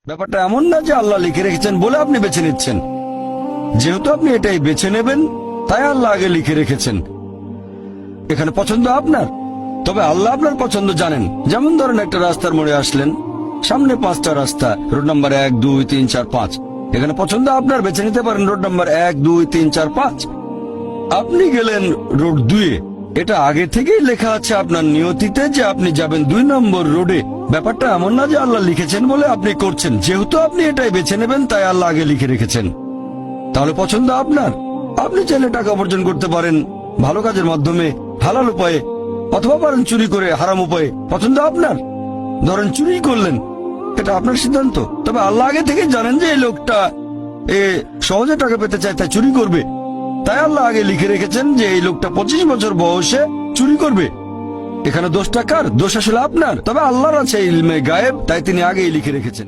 ব্যাপারটা এমন না যে আল্লাহ লিখে রেখেছেন বলে আপনি বেছে নিচ্ছেন। যেহেতু আপনি এটাই বেছে নেবেন, তাই আল্লাহ আগে লিখে রেখেছেন। এখানে পছন্দ আপনার, তবে আল্লাহ আপনার পছন্দ জানেন। যেমন ধরেন একটা রাস্তার মোড়ে আসলেন, সামনে 5টা রাস্তা, রোড নাম্বার 1, 2, 3, 4, 5। এখানে পছন্দ আপনার, বেছে নিতে পারেন রোড নাম্বার 1, 2, 3, 4, 5। আপনি গেলেন রোড 2-এ। এটা আগে থেকেই লেখা আছে আপনার নিয়তিতে যে আপনি যাবেন 2 নম্বর রোডে। ব্যাপারটা এমন না যে আল্লাহ লিখেছেন বলে আপনি করছেন। যেহেতু আপনি এটাই বেছে নেবেন, তাই আল্লাহ আগে লিখে রেখেছেন। তাহলে পছন্দ আপনার। আপনি চাইলে টাকা উপার্জন করতে পারেন ভালো কাজের মাধ্যমে, হালাল উপায়ে, অথবা পারেন চুরি করে হারাম উপায়ে। পছন্দ আপনার। ধরেন চুরি করলেন, এটা আপনার সিদ্ধান্ত। তবে আল্লাহ আগে থেকে জানেন যে এই লোকটা সহজে টাকা পেতে চায়, তাই চুরি করবে। তাই আল্লাহ আগে লিখে রেখেছেন যে এই লোকটা 25 বছর বয়সে চুরি করবে। এখানে দোষটা কার? দোষ আসলে আপনার। তবে আল্লাহর আছে ইলমে গায়েব, তাই তিনি আগেই লিখে রেখেছেন।